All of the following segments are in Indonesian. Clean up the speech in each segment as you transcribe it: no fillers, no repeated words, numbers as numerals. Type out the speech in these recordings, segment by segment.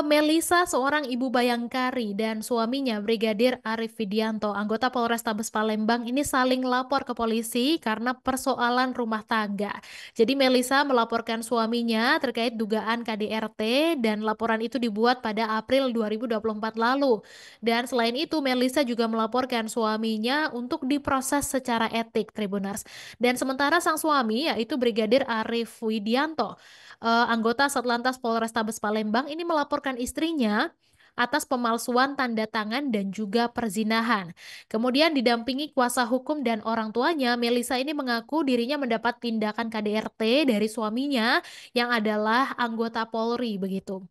Melisa, seorang ibu bayangkari, dan suaminya Brigadir Arif Widianto, anggota Polrestabes Palembang ini saling lapor ke polisi karena persoalan rumah tangga. Jadi Melisa melaporkan suaminya terkait dugaan KDRT dan laporan itu dibuat pada April 2024 lalu. Dan selain itu Melisa juga melaporkan suaminya untuk diproses secara etik, Tribuners. Dan sementara sang suami yaitu Brigadir Arif Widianto, anggota Satlantas Polrestabes Palembang ini melaporkan istrinya atas pemalsuan tanda tangan dan juga perzinahan. Kemudian didampingi kuasa hukum dan orang tuanya, Melisa ini mengaku dirinya mendapat tindakan KDRT dari suaminya yang adalah anggota Polri begitu.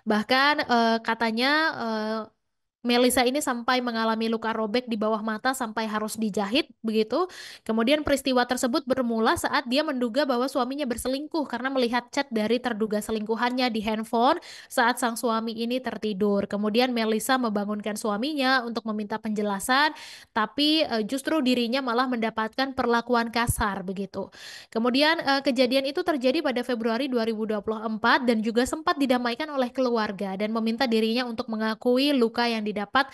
Bahkan katanya Melisa ini sampai mengalami luka robek di bawah mata sampai harus dijahit begitu. Kemudian peristiwa tersebut bermula saat dia menduga bahwa suaminya berselingkuh karena melihat chat dari terduga selingkuhannya di handphone saat sang suami ini tertidur. Kemudian Melisa membangunkan suaminya untuk meminta penjelasan, tapi justru dirinya malah mendapatkan perlakuan kasar begitu. Kemudian kejadian itu terjadi pada Februari 2024 dan juga sempat didamaikan oleh keluarga dan meminta dirinya untuk mengakui luka yang didapat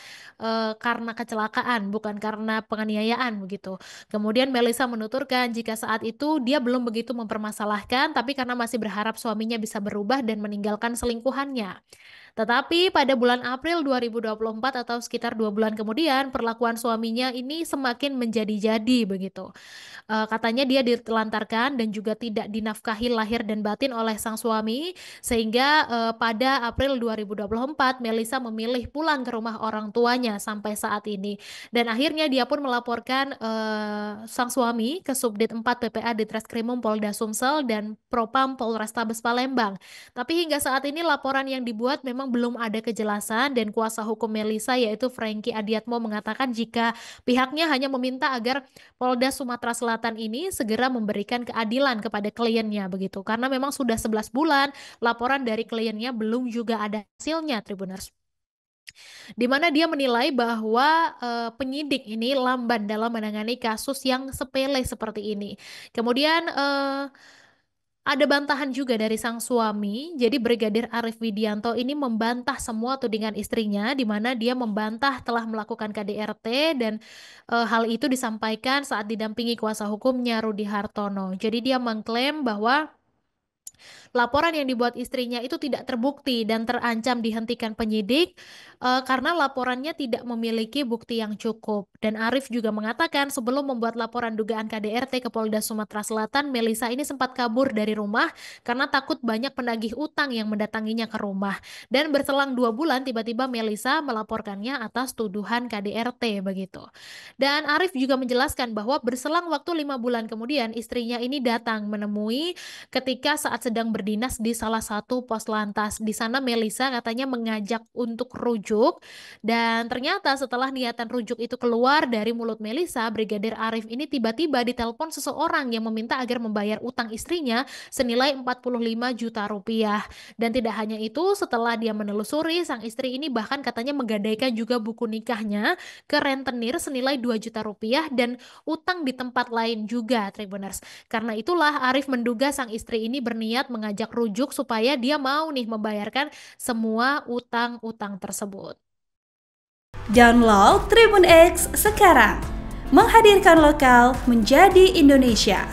karena kecelakaan, bukan karena penganiayaan begitu. Kemudian Melisa menuturkan jika saat itu dia belum begitu mempermasalahkan, tapi karena masih berharap suaminya bisa berubah dan meninggalkan selingkuhannya. Tetapi pada bulan April 2024 atau sekitar 2 bulan kemudian, perlakuan suaminya ini semakin menjadi-jadi begitu. Katanya dia ditelantarkan dan juga tidak dinafkahi lahir dan batin oleh sang suami, sehingga pada April 2024 Melisa memilih pulang ke rumah orang tuanya sampai saat ini. Dan akhirnya dia pun melaporkan sang suami ke Subdit 4 PPA Ditreskrimum Polda Sumsel dan Propam Polrestabes Palembang. Tapi hingga saat ini laporan yang dibuat memang belum ada kejelasan dan kuasa hukum Melisa yaitu Franky Adiatmo mengatakan jika pihaknya hanya meminta agar Polda Sumatera Selatan ini segera memberikan keadilan kepada kliennya begitu. Karena memang sudah 11 bulan laporan dari kliennya belum juga ada hasilnya, Tribuners. Di mana dia menilai bahwa penyidik ini lamban dalam menangani kasus yang sepele seperti ini. Kemudian ada bantahan juga dari sang suami. Jadi Brigadir Arif Widianto ini membantah semua tudingan istrinya, di mana dia membantah telah melakukan KDRT dan hal itu disampaikan saat didampingi kuasa hukumnya Rudi Hartono. Jadi dia mengklaim bahwa laporan yang dibuat istrinya itu tidak terbukti dan terancam dihentikan penyidik karena laporannya tidak memiliki bukti yang cukup. Dan Arif juga mengatakan sebelum membuat laporan dugaan KDRT ke Polda Sumatera Selatan, Melisa ini sempat kabur dari rumah karena takut banyak penagih utang yang mendatanginya ke rumah. Dan berselang 2 bulan tiba-tiba Melisa melaporkannya atas tuduhan KDRT begitu. Dan Arif juga menjelaskan bahwa berselang waktu 5 bulan kemudian istrinya ini datang menemui ketika saat sedang berdinas di salah satu pos lantas. Di sana Melisa katanya mengajak untuk rujuk dan ternyata setelah niatan rujuk itu keluar dari mulut Melisa, Brigadir Arif ini tiba-tiba ditelepon seseorang yang meminta agar membayar utang istrinya senilai 45 juta rupiah. Dan tidak hanya itu, setelah dia menelusuri, sang istri ini bahkan katanya menggadaikan juga buku nikahnya ke rentenir senilai 2 juta rupiah dan utang di tempat lain juga, Tribuners. Karena itulah Arif menduga sang istri ini berniat mengajak rujuk supaya dia mau nih membayarkan semua utang-utang tersebut. Download Tribun X sekarang, menghadirkan lokal menjadi Indonesia.